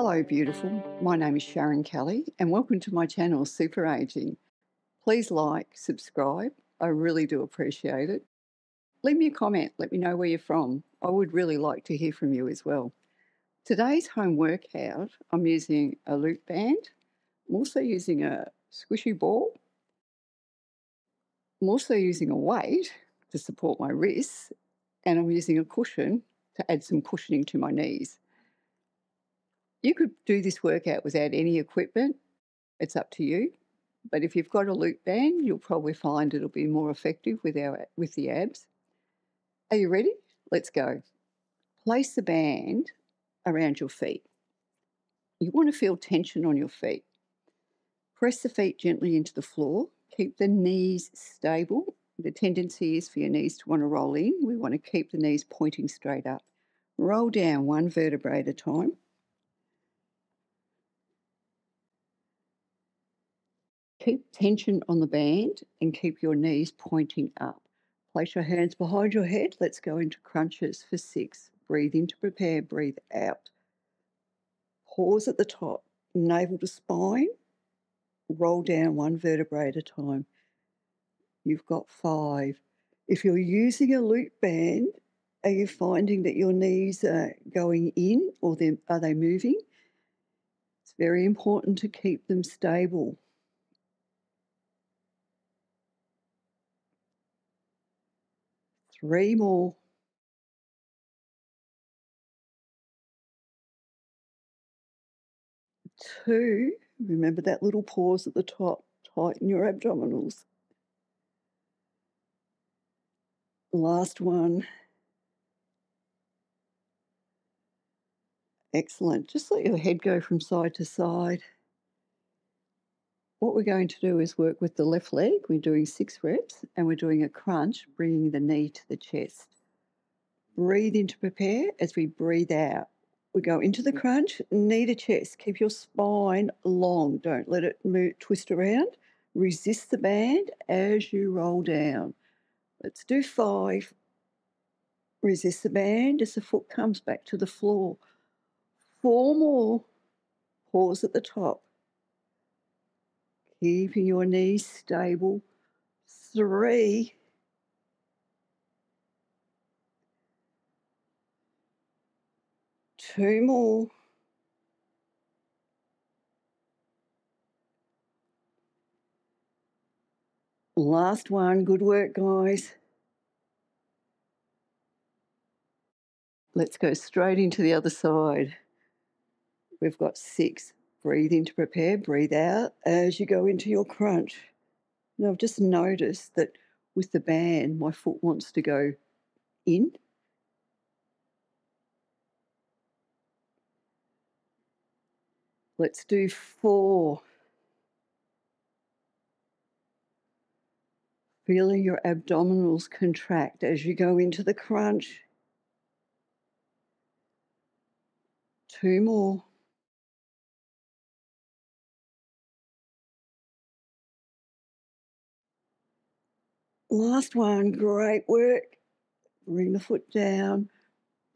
Hello, beautiful. My name is Sharon Kelly, and welcome to my channel, Super Aging. Please like, subscribe. I really do appreciate it. Leave me a comment. Let me know where you're from. I would really like to hear from you as well. Today's home workout, I'm using a loop band. I'm also using a squishy ball. I'm also using a weight to support my wrists, and I'm using a cushion to add some cushioning to my knees. You could do this workout without any equipment. It's up to you. But if you've got a loop band, you'll probably find it'll be more effective with the abs. Are you ready? Let's go. Place the band around your feet. You want to feel tension on your feet. Press the feet gently into the floor. Keep the knees stable. The tendency is for your knees to want to roll in. We want to keep the knees pointing straight up. Roll down one vertebrae at a time. Keep tension on the band and keep your knees pointing up. Place your hands behind your head. Let's go into crunches for 6. Breathe in to prepare, breathe out. Pause at the top, navel to spine. Roll down one vertebrae at a time. You've got 5. If you're using a loop band, are you finding that your knees are going in or are they moving? It's very important to keep them stable. 3 more. 2, remember that little pause at the top, tighten your abdominals. Last one. Excellent. Just let your head go from side to side. What we're going to do is work with the left leg. We're doing 6 reps and we're doing a crunch, bringing the knee to the chest. Breathe in to prepare. As we breathe out, we go into the crunch, knee to chest. Keep your spine long. Don't let it twist around. Resist the band as you roll down. Let's do 5. Resist the band as the foot comes back to the floor. 4 more. Pause at the top. Keeping your knees stable. 3. 2 more. Last one. Good work, guys. Let's go straight into the other side. We've got 6. Breathe in to prepare. Breathe out as you go into your crunch. Now, I've just noticed that with the band, my foot wants to go in. Let's do 4. Feeling your abdominals contract as you go into the crunch. 2 more. Last one. Great work. Bring the foot down.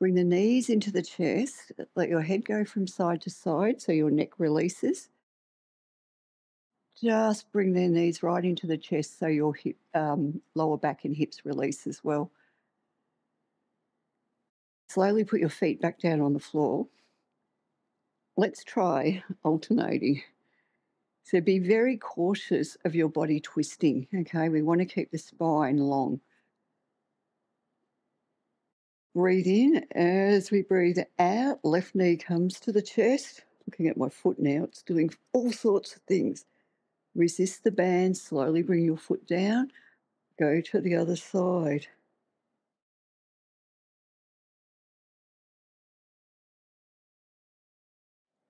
Bring the knees into the chest. Let your head go from side to side so your neck releases. Just bring their knees right into the chest so your lower back and hips release as well. Slowly put your feet back down on the floor. Let's try alternating. So be very cautious of your body twisting, okay? We want to keep the spine long. Breathe in. As we breathe out, left knee comes to the chest. Looking at my foot now, it's doing all sorts of things. Resist the band, slowly bring your foot down. Go to the other side.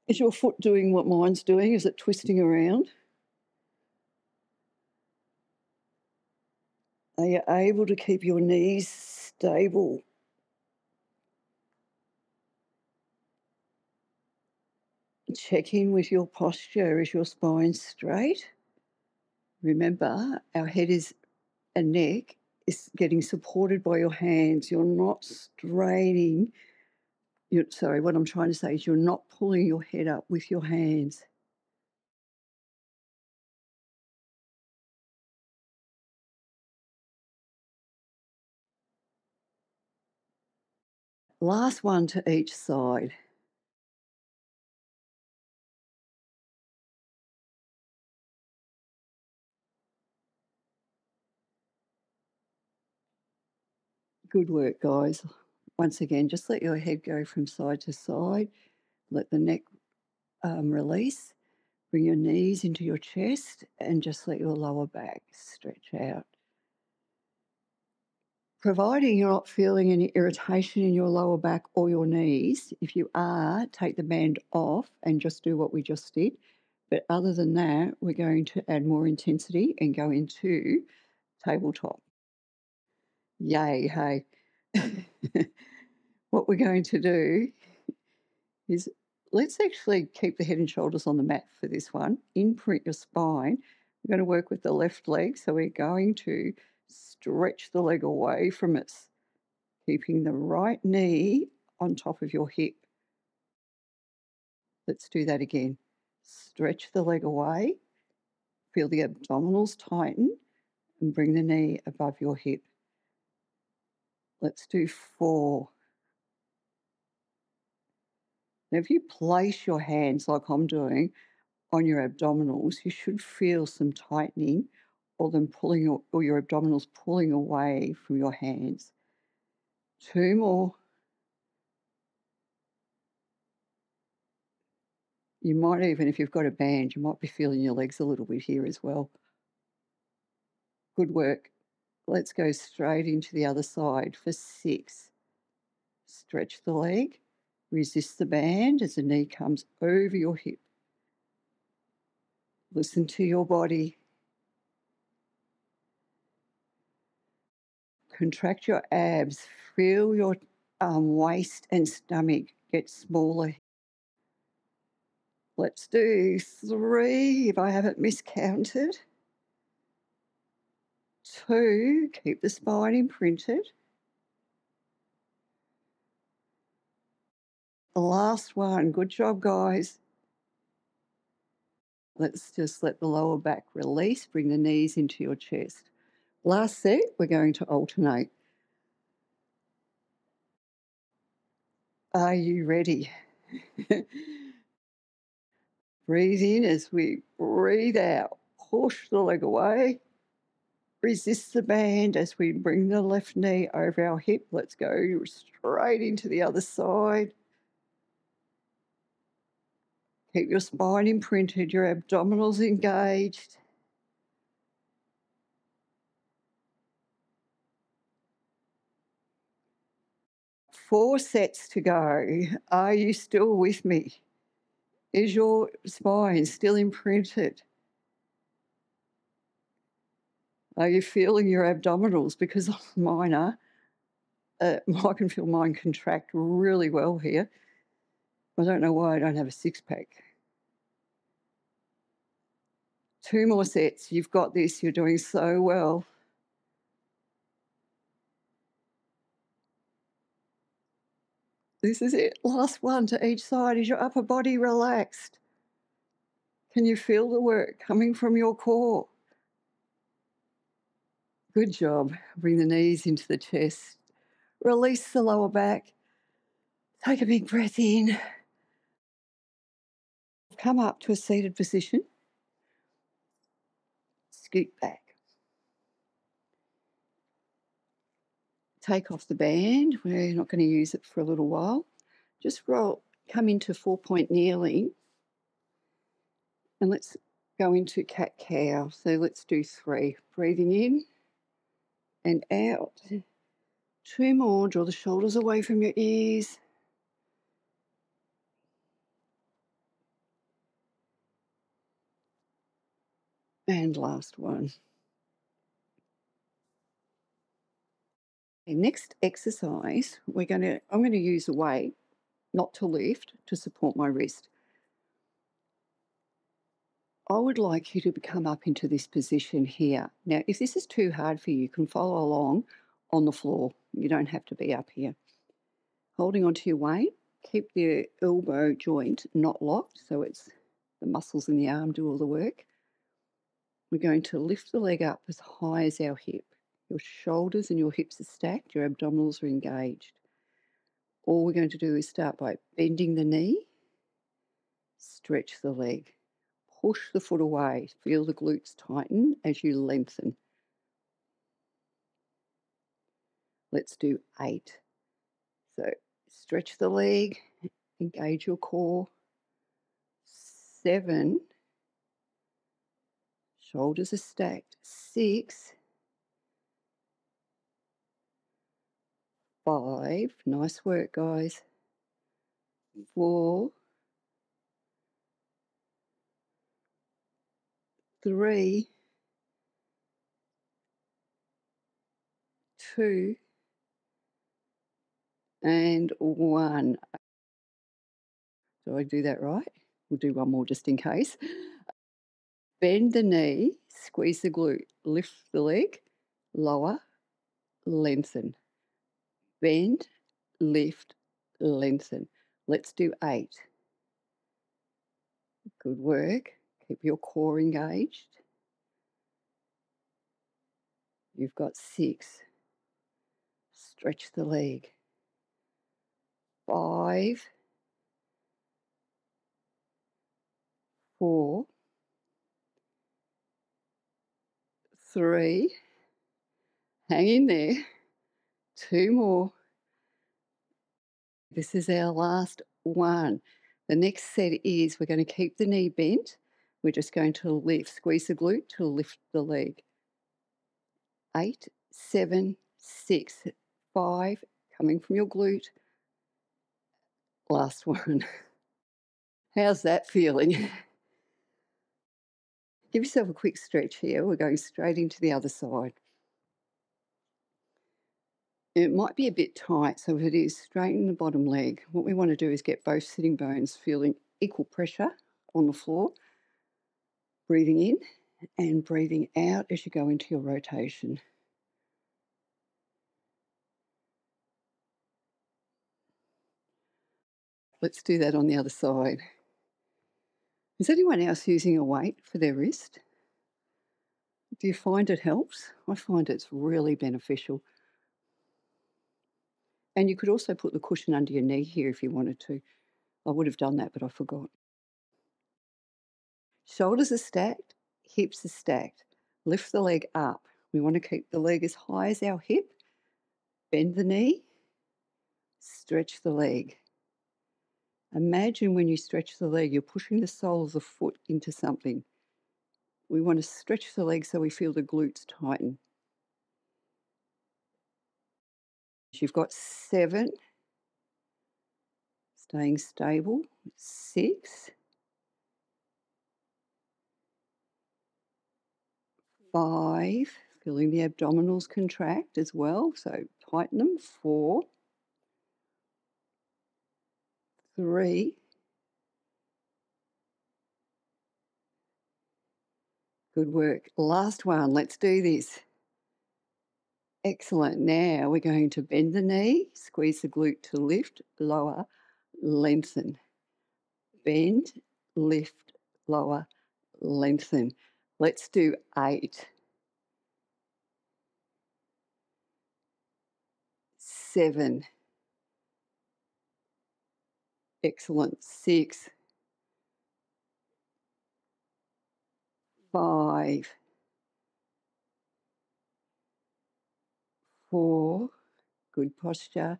Is your foot doing what mine's doing? Is it twisting around? Are you able to keep your knees stable? Check in with your posture. Is your spine straight? Remember, our head and neck is getting supported by your hands. You're not straining Sorry, what I'm trying to say is you're not pulling your head up with your hands. Last one to each side. Good work, guys. Once again, just let your head go from side to side. Let the neck release. Bring your knees into your chest and just let your lower back stretch out. Providing you're not feeling any irritation in your lower back or your knees, if you are, take the band off and just do what we just did. But other than that, we're going to add more intensity and go into tabletop. Yay, hey. What we're going to do is let's actually keep the head and shoulders on the mat for this one. Imprint your spine. We're going to work with the left leg. So we're going to stretch the leg away from us, keeping the right knee on top of your hip. Let's do that again. Stretch the leg away, feel the abdominals tighten, and bring the knee above your hip. Let's do 4. Now, if you place your hands like I'm doing on your abdominals, you should feel some tightening or them pulling or your abdominals pulling away from your hands. 2 more. You might even, if you've got a band, you might be feeling your legs a little bit here as well. Good work. Let's go straight into the other side for 6. Stretch the leg. Resist the band as the knee comes over your hip. Listen to your body. Contract your abs. Feel your waist and stomach get smaller. Let's do 3 if I haven't miscounted. 2, keep the spine imprinted. The last one. Good job, guys. Let's just let the lower back release. Bring the knees into your chest. Last set, we're going to alternate. Are you ready? Breathe in as we breathe out. Push the leg away. Resist the band as we bring the left knee over our hip. Let's go straight into the other side. Keep your spine imprinted, your abdominals engaged. Four sets to go. Are you still with me? Is your spine still imprinted? Are you feeling your abdominals? Because mine are. I can feel mine contract really well here. I don't know why I don't have a six-pack. 2 more sets. You've got this. You're doing so well. This is it. Last one to each side. Is your upper body relaxed? Can you feel the work coming from your core? Good job. Bring the knees into the chest. Release the lower back. Take a big breath in. Come up to a seated position. Scoot back. Take off the band. We're not going to use it for a little while. Just come into 4-point kneeling. And let's go into cat-cow. So let's do 3. Breathing in and out. 2 more. Draw the shoulders away from your ears. And last one. Okay, next exercise, I'm going to use a weight, not to lift, to support my wrist. I would like you to come up into this position here. Now, if this is too hard for you, you can follow along on the floor. You don't have to be up here. Holding onto your weight, Keep the elbow joint not locked, so it's the muscles in the arm do all the work. We're going to lift the leg up as high as our hip. Your shoulders and your hips are stacked, your abdominals are engaged. All we're going to do is start by bending the knee, stretch the leg, push the foot away, feel the glutes tighten as you lengthen. Let's do 8. So stretch the leg, engage your core. 7, shoulders are stacked. 6, 5, nice work, guys. 4, 3, 2, and 1. Do I do that right? We'll do one more just in case. Bend the knee, squeeze the glute, lift the leg, lower, lengthen. Bend, lift, lengthen. Let's do 8. Good work. Keep your core engaged. You've got 6. Stretch the leg. 5, 4, 3, hang in there. 2 more. This is our last one. The next set is we're going to keep the knee bent. We're just going to lift, squeeze the glute to lift the leg. 8, 7, 6, 5, coming from your glute. Last one. How's that feeling? Give yourself a quick stretch here. We're going straight into the other side. It might be a bit tight, so if it is, straighten the bottom leg. What we want to do is get both sitting bones feeling equal pressure on the floor. Breathing in and breathing out as you go into your rotation. Let's do that on the other side. Is anyone else using a weight for their wrist? Do you find it helps? I find it's really beneficial. And you could also put the cushion under your knee here if you wanted to. I would have done that, but I forgot. Shoulders are stacked, hips are stacked. Lift the leg up. We want to keep the leg as high as our hip. Bend the knee, stretch the leg. Imagine when you stretch the leg, you're pushing the sole of the foot into something. We want to stretch the leg so we feel the glutes tighten. You've got 7, staying stable. 6, 5, feeling the abdominals contract as well, so tighten them. 4, 3, good work. Last one, let's do this. Excellent. Now we're going to bend the knee, squeeze the glute to lift, lower, lengthen. Bend, lift, lower, lengthen. Let's do 8, 7, excellent. 6, 5, 4, good posture.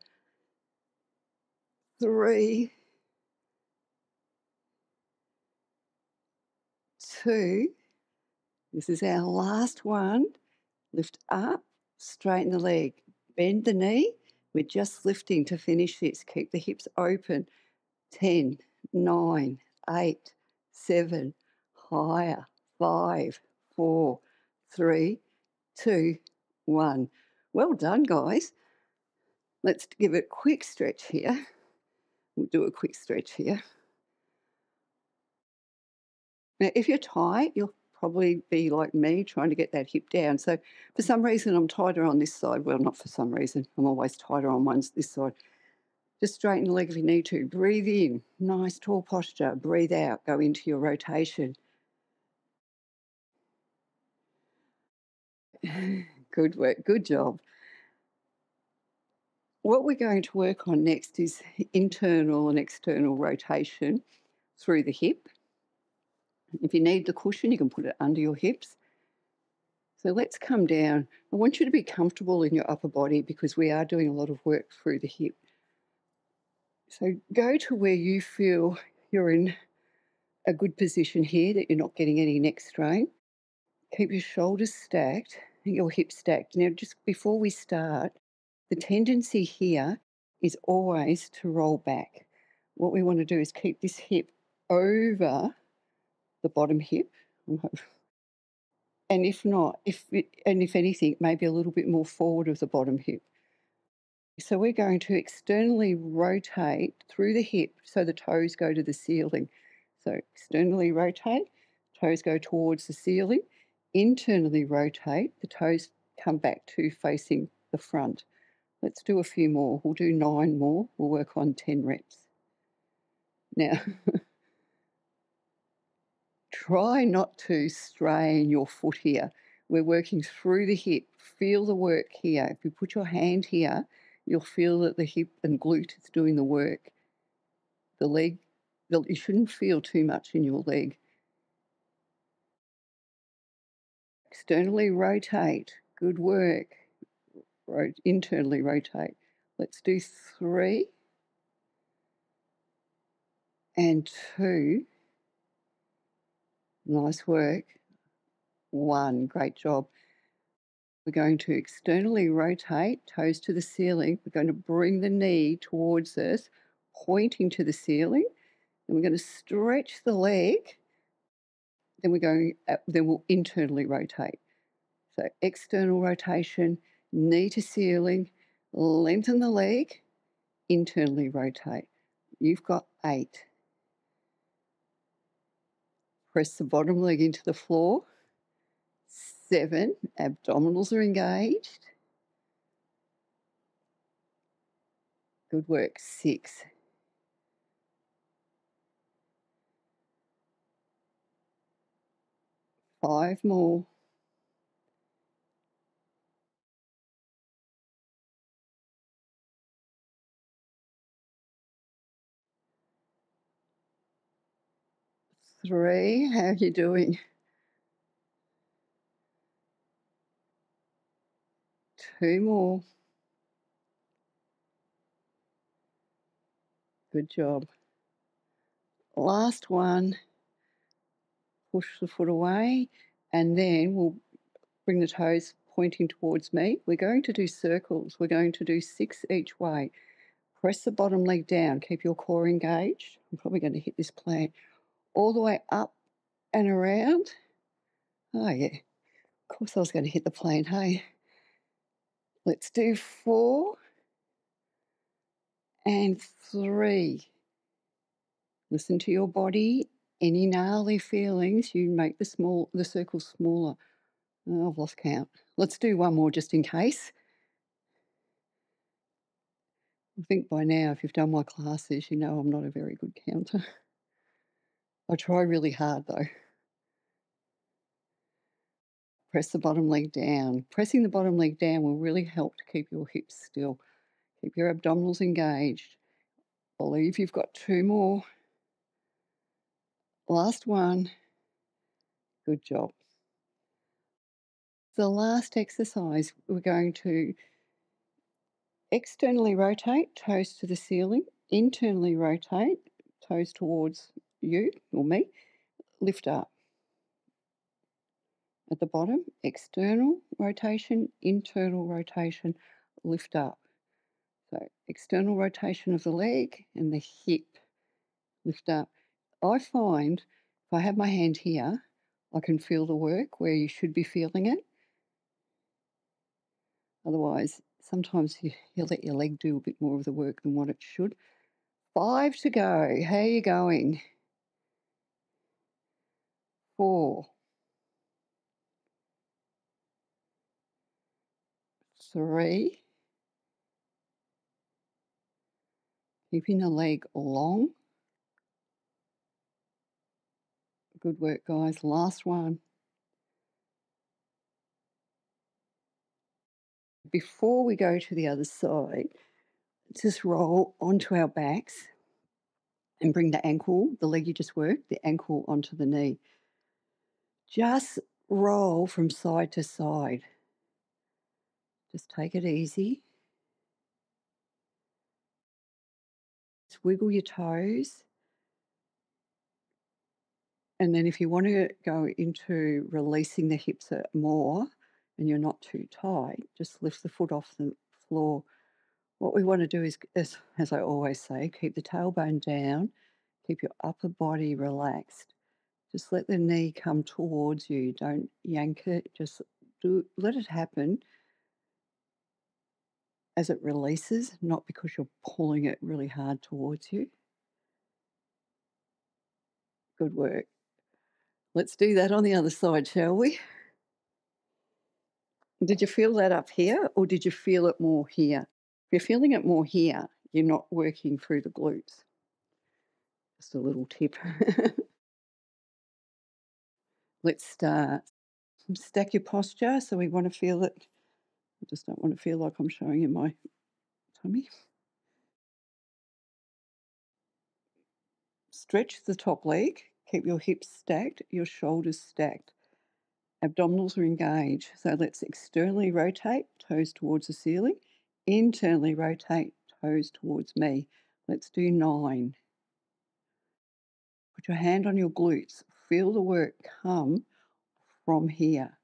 3, 2, this is our last one. Lift up, straighten the leg, bend the knee. We're just lifting to finish this. Keep the hips open. 10, 9, 8, 7, higher. 5, 4, 3, 2, 1. Well done, guys. Let's give it a quick stretch here. We'll do a quick stretch here. Now, if you're tight, you'll probably be like me trying to get that hip down. So for some reason, I'm tighter on this side. Well, not for some reason. I'm always tighter on this side. Just straighten the leg if you need to. Breathe in, nice tall posture. Breathe out, go into your rotation. Good work, good job. What we're going to work on next is internal and external rotation through the hip. If you need the cushion, you can put it under your hips. So let's come down. I want you to be comfortable in your upper body because we are doing a lot of work through the hip. So go to where you feel you're in a good position here, that you're not getting any neck strain. Keep your shoulders stacked and your hips stacked. Now, just before we start, the tendency here is always to roll back. What we want to do is keep this hip over the bottom hip. And if not, if anything, maybe a little bit more forward of the bottom hip. So we're going to externally rotate through the hip so the toes go to the ceiling. So externally rotate, toes go towards the ceiling. Internally rotate, the toes come back to facing the front. Let's do a few more. We'll do 9 more. We'll work on 10 reps. Now, try not to strain your foot here. We're working through the hip. Feel the work here. If you put your hand here, you'll feel that the hip and glute is doing the work. The leg, you shouldn't feel too much in your leg. Externally rotate. Good work. Internally rotate. Let's do 3 and 2. Nice work. 1. Great job. We're going to externally rotate, toes to the ceiling. We're going to bring the knee towards us, pointing to the ceiling. Then we're going to stretch the leg. Then then we'll internally rotate. So external rotation, knee to ceiling, lengthen the leg, internally rotate. You've got 8. Press the bottom leg into the floor. 7, abdominals are engaged. Good work. 6. 5 more. 3. How are you doing? 2 more. Good job. Last one. Push the foot away, and then we'll bring the toes pointing towards me. We're going to do circles. We're going to do 6 each way. Press the bottom leg down. Keep your core engaged. I'm probably going to hit this plank all the way up and around. Oh, yeah. Of course I was going to hit the plane, hey? Let's do 4 and 3. Listen to your body. Any gnarly feelings, you make the circle smaller. Oh, I've lost count. Let's do 1 more just in case. I think by now, if you've done my classes, you know I'm not a very good counter. I try really hard though. Press the bottom leg down. Pressing the bottom leg down will really help to keep your hips still. Keep your abdominals engaged. Believe you've got 2 more. Last one. Good job. The last exercise, we're going to externally rotate, toes to the ceiling. Internally rotate, toes towards you or me. Lift up. At the bottom, external rotation, internal rotation, lift up. So external rotation of the leg and the hip, lift up. I find if I have my hand here, I can feel the work where you should be feeling it. Otherwise, sometimes you let your leg do a bit more of the work than what it should. 5 to go. How are you going? 4, 3, Keeping the leg long. Good work, guys. Last one. Before we go to the other side, just roll onto our backs and bring the leg you just worked, the ankle onto the knee. Just roll from side to side. Just take it easy. Just wiggle your toes. And then if you want to go into releasing the hips more and you're not too tight, just lift the foot off the floor. What we want to do is, as I always say, keep the tailbone down, keep your upper body relaxed. Just let the knee come towards you. Don't yank it. Just let it happen as it releases, not because you're pulling it really hard towards you. Good work. Let's do that on the other side, shall we? Did you feel that up here or did you feel it more here? If you're feeling it more here, you're not working through the glutes. Just a little tip. Let's start. Stack your posture. So we want to feel it. I just don't want to feel like I'm showing you my tummy. Stretch the top leg. Keep your hips stacked, your shoulders stacked. Abdominals are engaged. So let's externally rotate, toes towards the ceiling. Internally rotate, toes towards me. Let's do 9. Put your hand on your glutes. Feel the work come from here.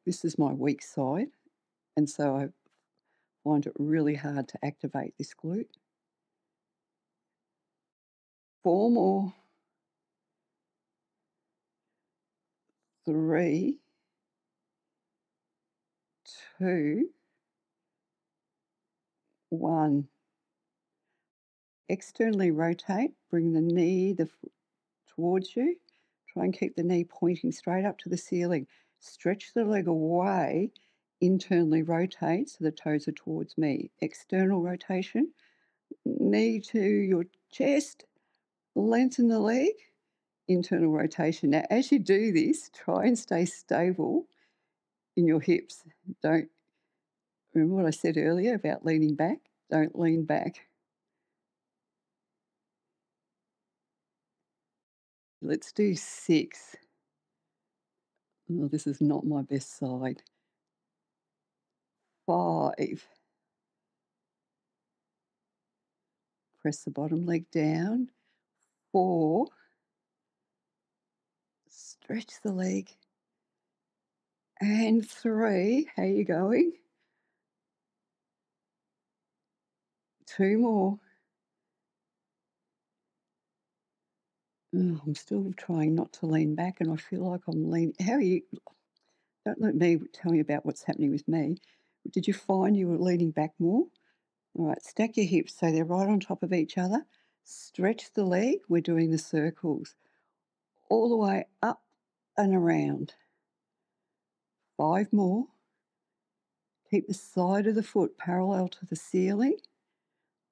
This is my weak side, and so I find it really hard to activate this glute. 4 more. 3, 2, 1. Externally rotate, bring the knee towards you. Try and keep the knee pointing straight up to the ceiling. Stretch the leg away, internally rotate so the toes are towards me. External rotation, knee to your chest, lengthen the leg, internal rotation. Now, as you do this, try and stay stable in your hips. Don't remember what I said earlier about leaning back? Don't lean back. Let's do 6. Oh, this is not my best side. 5. Press the bottom leg down. 4. Stretch the leg. And 3. How are you going? 2 more. Oh, I'm still trying not to lean back and I feel like I'm leaning. How are you? Don't let me tell you about what's happening with me. Did you find you were leaning back more? All right, stack your hips so they're right on top of each other. Stretch the leg. We're doing the circles all the way up and around. 5 more. Keep the side of the foot parallel to the ceiling.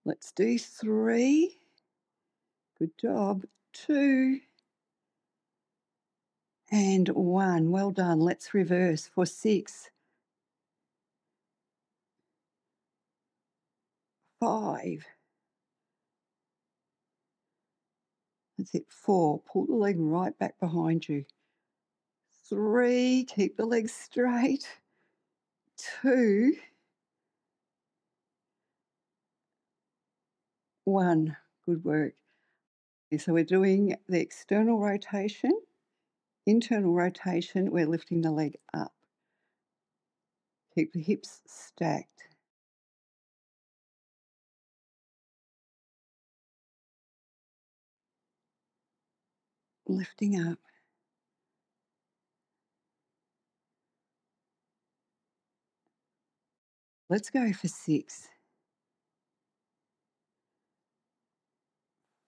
Let's do 3. Good job. 2. And 1. Well done. Let's reverse for 6. 5. That's it. 4. Pull the leg right back behind you. 3. Keep the legs straight. 2. 1. Good work. So we're doing the external rotation, internal rotation. We're lifting the leg up. Keep the hips stacked. Lifting up. Let's go for 6.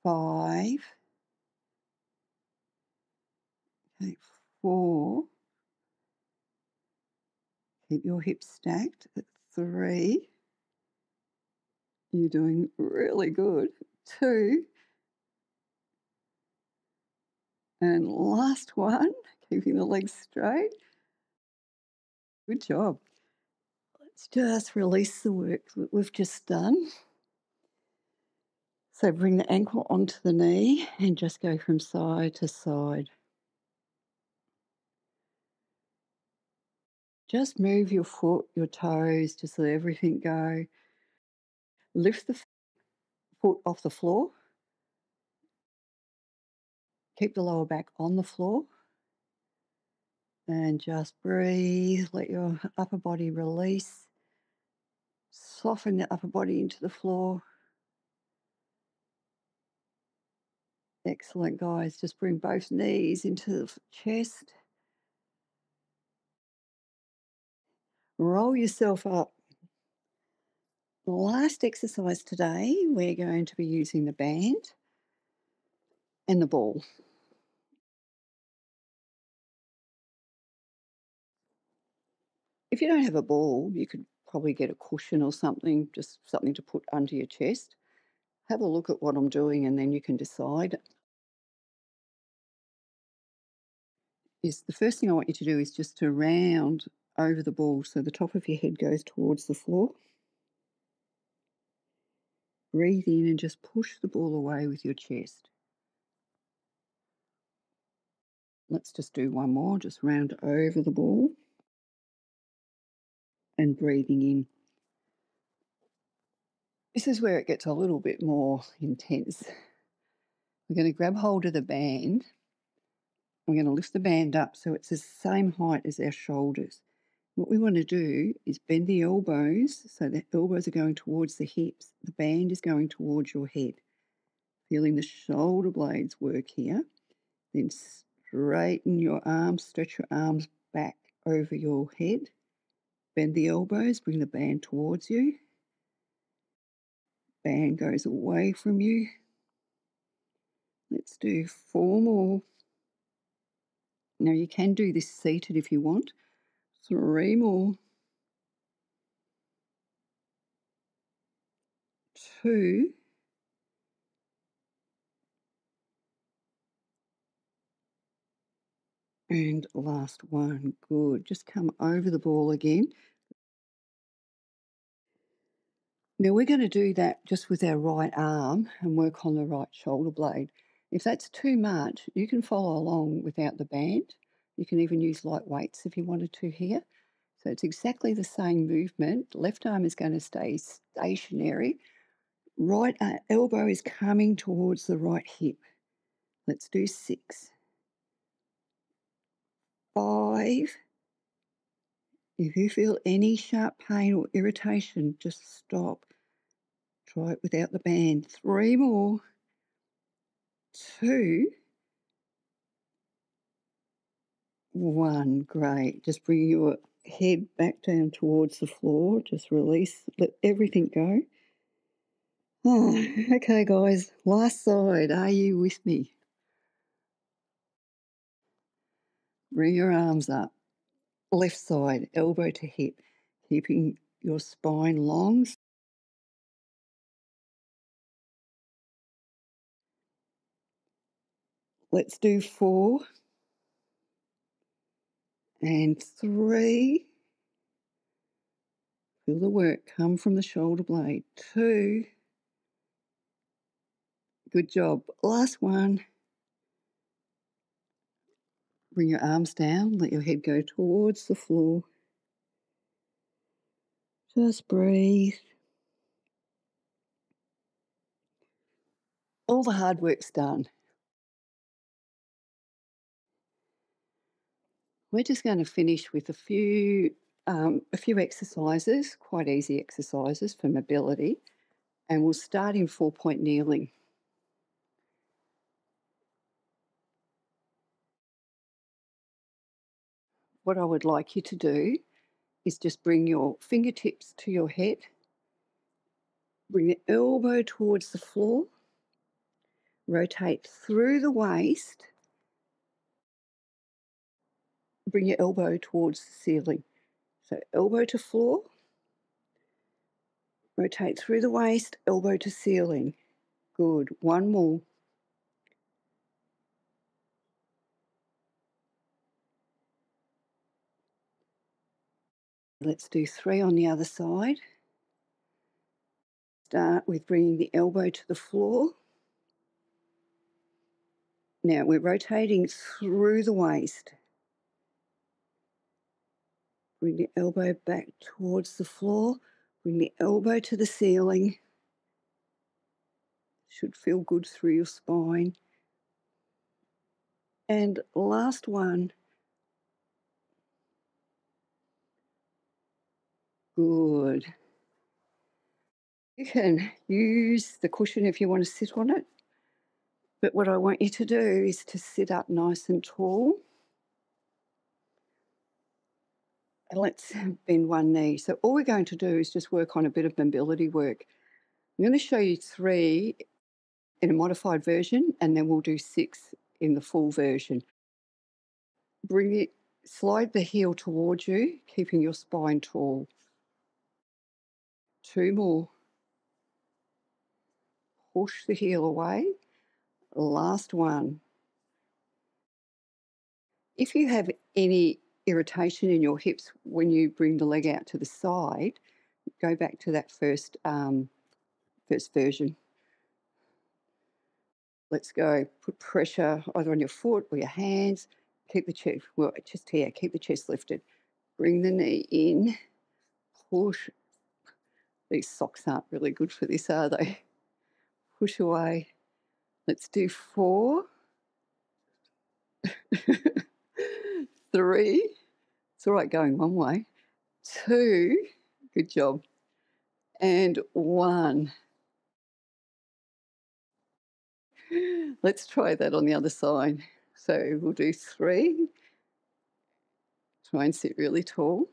5. Okay, 4. Keep your hips stacked. 3. You're doing really good. 2. And last one, keeping the legs straight. Good job. Let's just release the work that we've just done. So bring the ankle onto the knee and just go from side to side. Just move your foot, your toes, just let everything go. Lift the foot off the floor. Keep the lower back on the floor. And just breathe. Let your upper body release. Soften the upper body into the floor. Excellent, guys. Just bring both knees into the chest. Roll yourself up. The last exercise today, we're going to be using the band and the ball. If you don't have a ball, you could probably get a cushion or something, just something to put under your chest. Have a look at what I'm doing and then you can decide. The first thing I want you to do is just to round over the ball so the top of your head goes towards the floor. Breathe in and just push the ball away with your chest. Let's just do one more, just round over the ball and breathing in. This is where it gets a little bit more intense. We're going to grab hold of the band. We're going to lift the band up so it's the same height as our shoulders. What we want to do is bend the elbows so the elbows are going towards the hips. The band is going towards your head. Feeling the shoulder blades work here. Then straighten your arms, stretch your arms back over your head. Bend the elbows, bring the band towards you. Band goes away from you. Let's do 4 more. Now you can do this seated if you want. 3 more. 2. And last one. Good. Just come over the ball again. Now we're going to do that just with our right arm and work on the right shoulder blade. If that's too much, you can follow along without the band. You can even use light weights if you wanted to here. So it's exactly the same movement. Left arm is going to stay stationary. Right elbow is coming towards the right hip. Let's do 6. 5. If you feel any sharp pain or irritation, just stop. Try it without the band. 3 more. 2. 1. Great. Just bring your head back down towards the floor. Just release. Let everything go. Oh, okay, guys. Last side. Are you with me? Bring your arms up. Left side, elbow to hip, keeping your spine long. Let's do 4 and 3. Feel the work come from the shoulder blade. 2. Good job. Last one. Bring your arms down. Let your head go towards the floor. Just breathe. All the hard work's done. We're just going to finish with a few exercises, quite easy exercises for mobility, and we'll start in 4-point kneeling. What I would like you to do is just bring your fingertips to your head, bring the elbow towards the floor, rotate through the waist, bring your elbow towards the ceiling. So elbow to floor, Rotate through the waist, elbow to ceiling. Good. One more. Let's do 3 on the other side. Start with bringing the elbow to the floor. Now we're rotating through the waist. Bring the elbow back towards the floor. Bring the elbow to the ceiling. Should feel good through your spine. And last one. Good. You can use the cushion if you want to sit on it. But what I want you to do is to sit up nice and tall. And let's bend one knee. So all we're going to do is just work on a bit of mobility work. I'm going to show you 3 in a modified version, and then we'll do 6 in the full version. Slide the heel towards you, keeping your spine tall. 2 more. Push the heel away. Last one. If you have any irritation in your hips when you bring the leg out to the side, go back to that first version. Let's go. Put pressure either on your foot or your hands. Keep the chest, just here, keep the chest lifted. Bring the knee in. Push. These socks aren't really good for this, are they? Push away. Let's do 4. 3. It's all right going one way. 2. Good job. And 1. Let's try that on the other side. So we'll do 3. Try and sit really tall.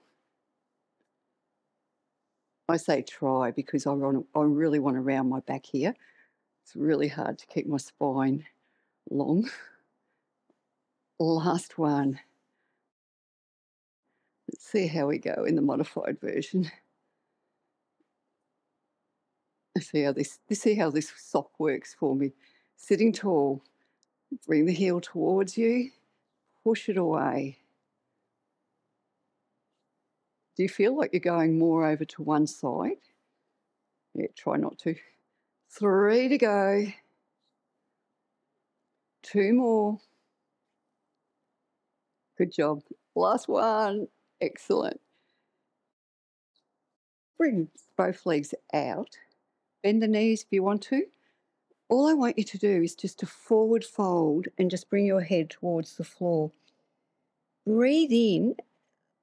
I say try because I really want to round my back here. It's really hard to keep my spine long. Last one. Let's see how we go in the modified version. See how this sock works for me. Sitting tall. Bring the heel towards you. Push it away. Do you feel like you're going more over to one side? Yeah, try not to. 3 to go. 2 more. Good job. Last one. Excellent. Bring both legs out. Bend the knees if you want to. All I want you to do is just to forward fold and just bring your head towards the floor. Breathe in,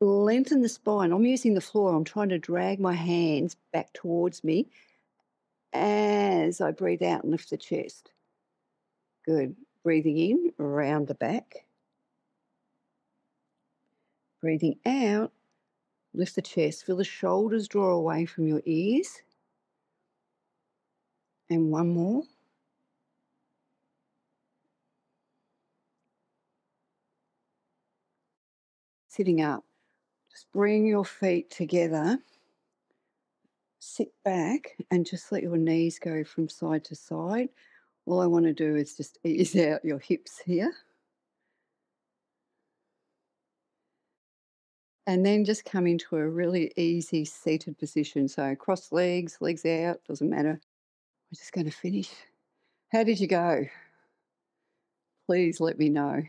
lengthen the spine. I'm using the floor. I'm trying to drag my hands back towards me as I breathe out and lift the chest. Good. Breathing in, around the back. Breathing out, lift the chest. Feel the shoulders draw away from your ears. And one more. Sitting up. Just bring your feet together. Sit back and just let your knees go from side to side. All I want to do is just ease out your hips here. And then just come into a really easy seated position. So cross legs, legs out, doesn't matter. We're just going to finish. How did you go? Please let me know.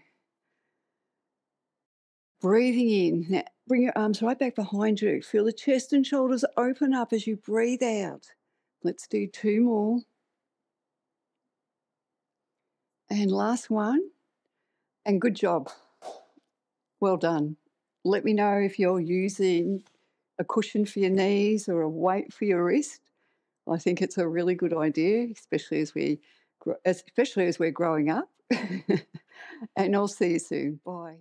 Breathing in. Now, bring your arms right back behind you. Feel the chest and shoulders open up as you breathe out. Let's do 2 more. And last one. And good job. Well done. Let me know if you're using a cushion for your knees or a weight for your wrist. I think it's a really good idea, especially as we're growing up. And I'll see you soon. Bye.